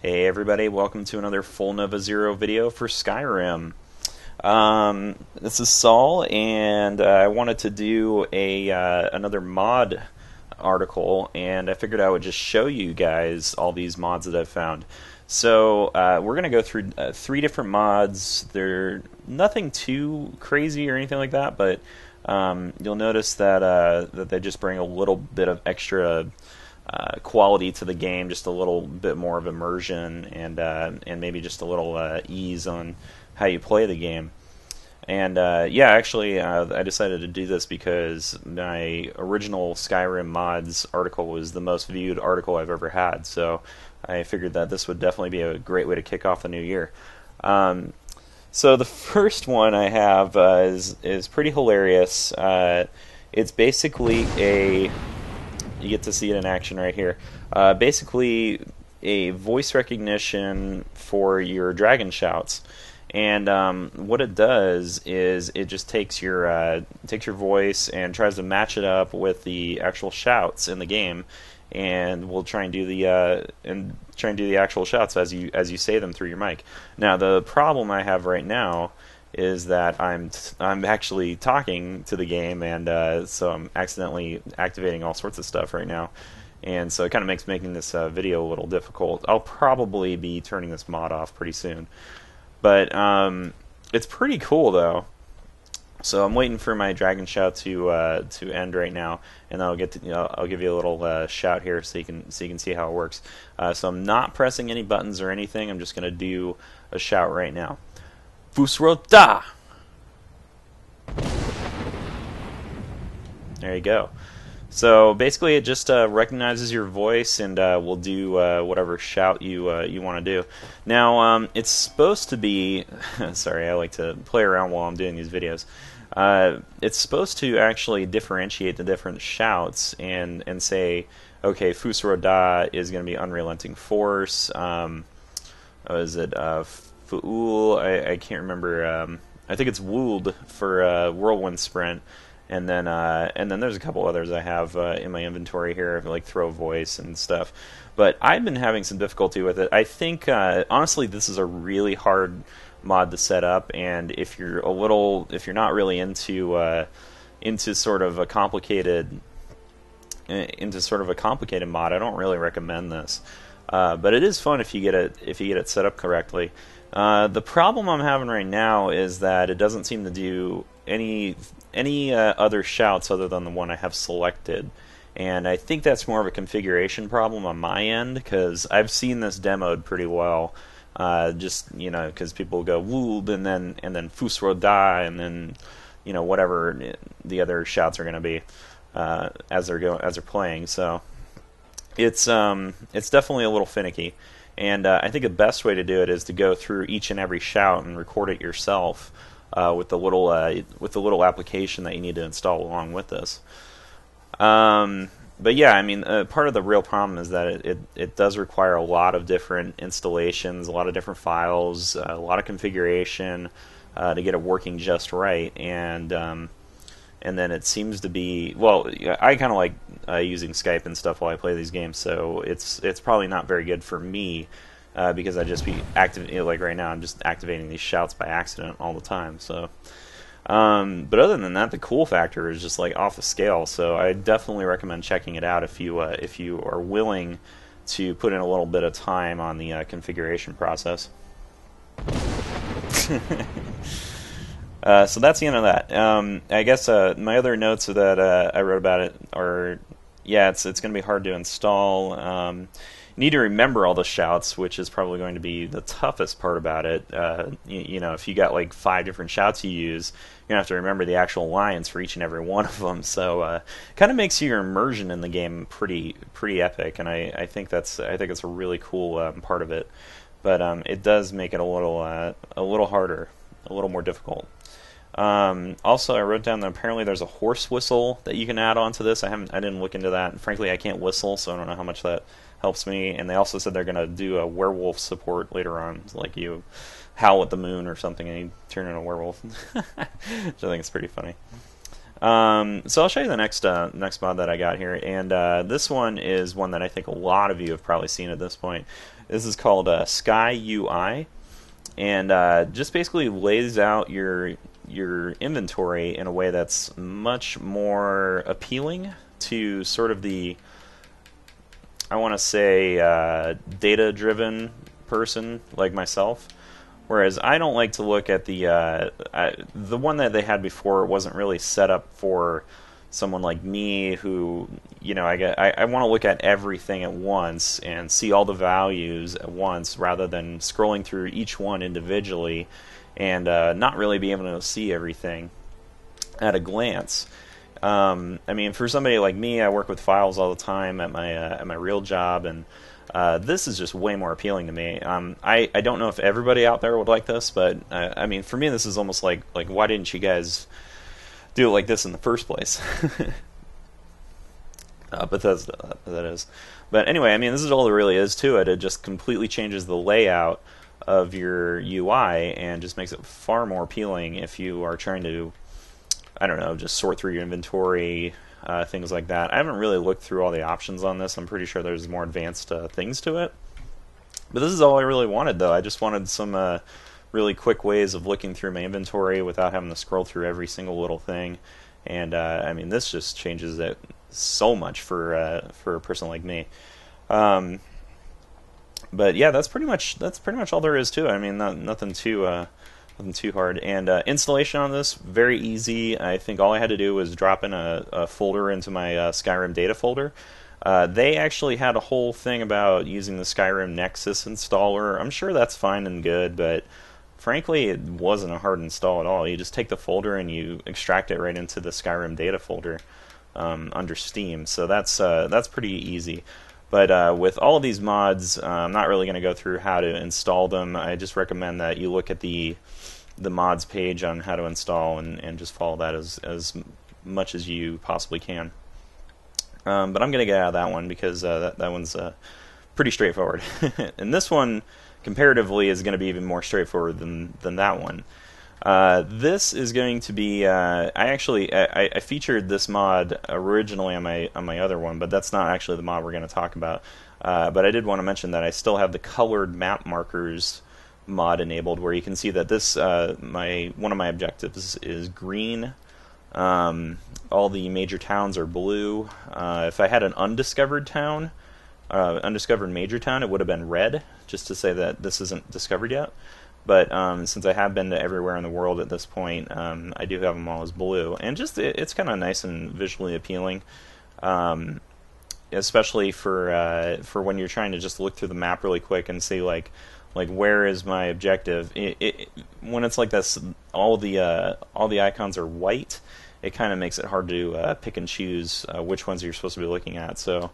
Hey everybody, welcome to another fullnovazero video for Skyrim. This is Saul, and I wanted to do another mod article, and I figured I would just show you guys all these mods that I've found. So we're going to go through 3 different mods. They're nothing too crazy or anything like that, but you'll notice that they just bring a little bit of extra quality to the game, just a little bit more of immersion, and maybe just a little ease on how you play the game. And yeah, actually, I decided to do this because my original Skyrim mods article was the most viewed article I've ever had, so I figured that this would definitely be a great way to kick off the new year. So the first one I have is pretty hilarious. It's basically you get to see it in action right here. Basically, a voice recognition for your dragon shouts, and what it does is it just takes your voice and tries to match it up with the actual shouts in the game, and will try and do the actual shouts as you say them through your mic. Now, the problem I have right now is that I'm actually talking to the game, and so I'm accidentally activating all sorts of stuff right now, and so it kind of makes making this video a little difficult. I'll probably be turning this mod off pretty soon, but it's pretty cool though. So I'm waiting for my dragon shout to end right now, and I'll I'll give you a little shout here so you can see how it works. So I'm not pressing any buttons or anything. I'm just going to do a shout right now. Fusroda! There you go. So basically, it just recognizes your voice and will do whatever shout you want to do. Now, it's supposed to be. Sorry, I like to play around while I'm doing these videos. It's supposed to actually differentiate the different shouts and say, okay, Fusroda is going to be unrelenting force. Is it Fu'ul? I can't remember. I think it's Wold for whirlwind sprint, and then there's a couple others I have in my inventory here, like throw voice and stuff. But I've been having some difficulty with it. I think honestly, this is a really hard mod to set up, and if you're not really into sort of a complicated mod, I don't really recommend this. But it is fun if you get it set up correctly. The problem I'm having right now is that it doesn't seem to do any other shouts other than the one I have selected, and I think that's more of a configuration problem on my end, because I've seen this demoed pretty well. Just because people go wold and then Fusroda and then whatever the other shouts are going to be as they're playing. So it's definitely a little finicky. And I think the best way to do it is to go through each and every shout and record it yourself with the little application that you need to install along with this. But yeah, I mean, part of the real problem is that it does require a lot of different installations, a lot of different files, a lot of configuration to get it working just right. And then it seems to be, well, I kind of like using Skype and stuff while I play these games, so it's probably not very good for me because I just be like right now I'm just activating these shouts by accident all the time. So, but other than that, the cool factor is just like off the scale. So I definitely recommend checking it out if you are willing to put in a little bit of time on the configuration process. So that's the end of that. I guess my other notes that I wrote about it are, yeah, it's going to be hard to install. You need to remember all the shouts, which is probably going to be the toughest part about it. If you got like 5 different shouts you use, you're going to have to remember the actual lines for each and every one of them. So kind of makes your immersion in the game pretty epic, and I think it's a really cool part of it. But it does make it a little harder, a little more difficult. Also, I wrote down that apparently there's a horse whistle that you can add onto this. I didn't look into that. And frankly, I can't whistle, so I don't know how much that helps me. And they also said they're going to do a werewolf support later on, like you howl at the moon or something and you turn into a werewolf, which I think is pretty funny. So I'll show you the next mod that I got here, and this one is one that I think a lot of you have probably seen at this point. This is called Sky UI, and just basically lays out your inventory in a way that's much more appealing to sort of the, I want to say, data-driven person like myself. Whereas I don't like to look at the one that they had before wasn't really set up for someone like me who, I want to look at everything at once and see all the values at once rather than scrolling through each one individually and not really be able to see everything at a glance. I mean, for somebody like me, I work with files all the time at my real job, and this is just way more appealing to me. I don't know if everybody out there would like this, but I mean, for me, this is almost like why didn't you guys do it like this in the first place? Bethesda, that is. But anyway, I mean, this is all there really is to it. It just completely changes the layout of your UI and just makes it far more appealing if you are trying to, I don't know, just sort through your inventory, things like that. I haven't really looked through all the options on this. I'm pretty sure there's more advanced things to it. But this is all I really wanted, though. I just wanted some really quick ways of looking through my inventory without having to scroll through every single little thing. And I mean, this just changes it so much for a person like me. But yeah, that's pretty much all there is to it. I mean, nothing too hard. And installation on this, very easy. I think all I had to do was drop in a folder into my Skyrim data folder. They actually had a whole thing about using the Skyrim Nexus installer. I'm sure that's fine and good, but frankly, it wasn't a hard install at all. You just take the folder and you extract it right into the Skyrim data folder under Steam. So that's pretty easy. But with all of these mods, I'm not really going to go through how to install them. I just recommend that you look at the mods page on how to install and just follow that as much as you possibly can. But I'm going to get out of that one because that one's pretty straightforward. And this one, comparatively, is going to be even more straightforward than that one. This is going to be. I featured this mod originally on my other one, but that's not actually the mod we're going to talk about. But I did want to mention that I still have the colored map markers mod enabled, where you can see that this one of my objectives is green. All the major towns are blue. If I had an undiscovered town, undiscovered major town, it would have been red, just to say that this isn't discovered yet. But since I have been to everywhere in the world at this point, I do have them all as blue, and just it's kind of nice and visually appealing, especially for when you're trying to just look through the map really quick and see like where is my objective. When it's like this, all the icons are white. It kind of makes it hard to pick and choose which ones you're supposed to be looking at. So.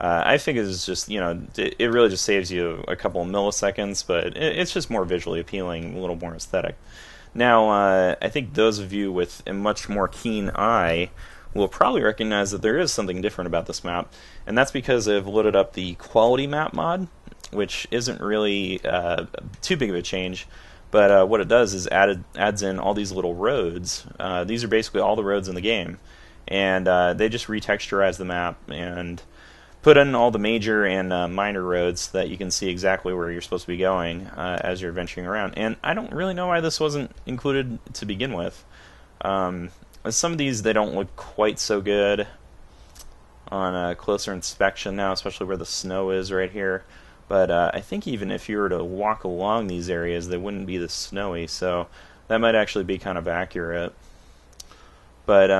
I think it's just, it really just saves you a couple of milliseconds, but it's just more visually appealing, a little more aesthetic. Now, I think those of you with a much more keen eye will probably recognize that there is something different about this map, and that's because I've loaded up the quality map mod, which isn't really too big of a change, but what it does is adds in all these little roads. These are basically all the roads in the game, and they just retexturize the map and put in all the major and minor roads so that you can see exactly where you're supposed to be going as you're venturing around. And I don't really know why this wasn't included to begin with. Some of these, they don't look quite so good on a closer inspection now, especially where the snow is right here. But I think even if you were to walk along these areas, they wouldn't be this snowy, so that might actually be kind of accurate. But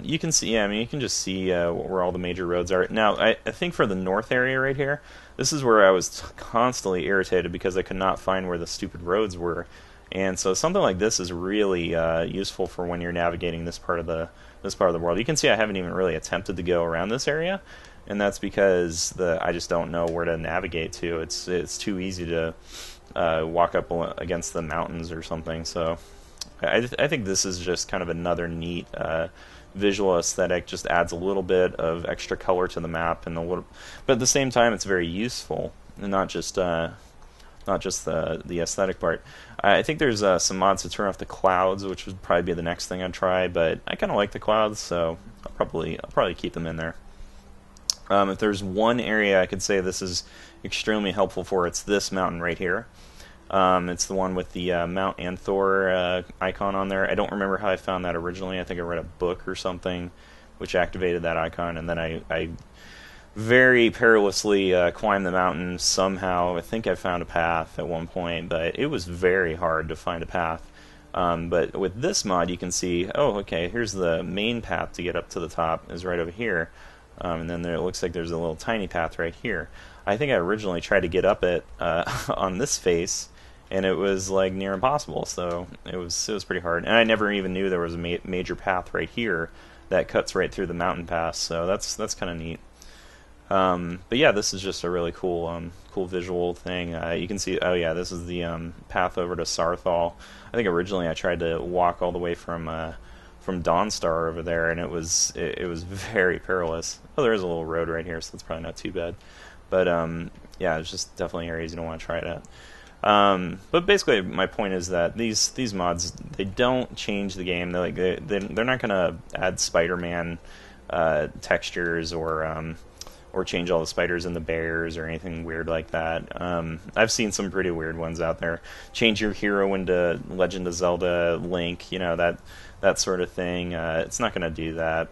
you can see, you can just see where all the major roads are. Now, I think for the north area right here, this is where I was constantly irritated because I could not find where the stupid roads were. And so something like this is really useful for when you're navigating this part of the world. You can see I haven't even really attempted to go around this area, and that's because I just don't know where to navigate to. It's too easy to walk up against the mountains or something. So. I think this is just kind of another neat visual aesthetic. Just adds a little bit of extra color to the map, but at the same time, it's very useful, and not just the aesthetic part. I think there's some mods to turn off the clouds, which would probably be the next thing I'd try. But I kind of like the clouds, so I'll probably keep them in there. If there's one area I could say this is extremely helpful for, it's this mountain right here. It's the one with the Mount Anthor icon on there. I don't remember how I found that originally. I think I read a book or something which activated that icon, and then I very perilously climbed the mountain somehow. I think I found a path at one point, but it was very hard to find a path. But with this mod, you can see, oh, okay, here's the main path to get up to the top is right over here. And then it looks like there's a little tiny path right here. I think I originally tried to get up it on this face, and it was like near impossible. So it was pretty hard, and I never even knew there was a major path right here that cuts right through the mountain pass. So that's kind of neat. But yeah, this is just a really cool cool visual thing. You can see, oh yeah, this is the path over to Sarthal. I think originally I tried to walk all the way from Dawnstar over there, and it was very perilous. Oh, there is a little road right here, so that's probably not too bad. But yeah, it's just definitely areas you don't want to try it at. But basically, my point is that these mods, they don't change the game. They're not going to add Spider-Man textures or change all the spiders and the bears or anything weird like that. I've seen some pretty weird ones out there. Change your hero into Legend of Zelda Link, you know, that sort of thing. It's not going to do that.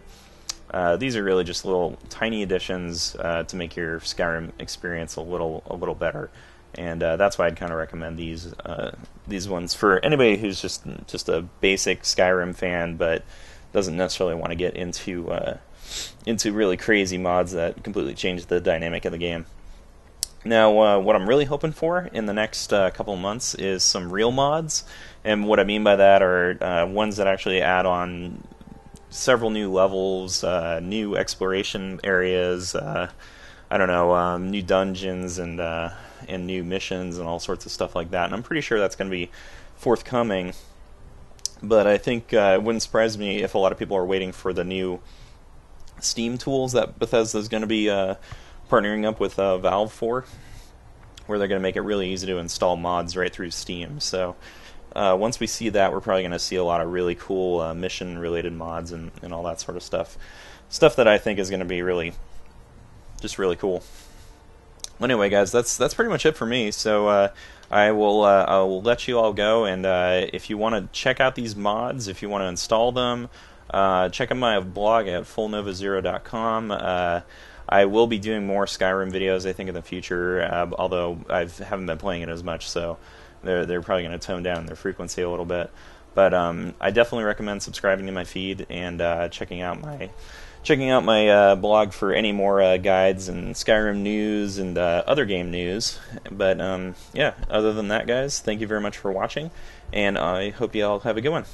These are really just little tiny additions to make your Skyrim experience a little better, and that's why I'd kind of recommend these ones for anybody who's just a basic Skyrim fan, but doesn't necessarily want to get into really crazy mods that completely change the dynamic of the game. Now, what I'm really hoping for in the next couple of months is some real mods, and what I mean by that are ones that actually add on several new levels, new exploration areas, I don't know, new dungeons and new missions and all sorts of stuff like that. And I'm pretty sure that's going to be forthcoming. But I think it wouldn't surprise me if a lot of people are waiting for the new Steam tools that Bethesda is going to be partnering up with Valve for, where they're going to make it really easy to install mods right through Steam. So once we see that, we're probably going to see a lot of really cool mission-related mods and all that sort of stuff. Stuff that I think is going to be really cool. Anyway, guys, that's pretty much it for me. So I'll let you all go, and if you want to check out these mods, if you want to install them, check out my blog at fullnovazero.com. I will be doing more Skyrim videos, I think, in the future, although I haven't been playing it as much, so they're probably going to tone down their frequency a little bit. But I definitely recommend subscribing to my feed and checking out my blog for any more guides and Skyrim news and other game news. But yeah, other than that, guys, thank you very much for watching, and I hope you all have a good one.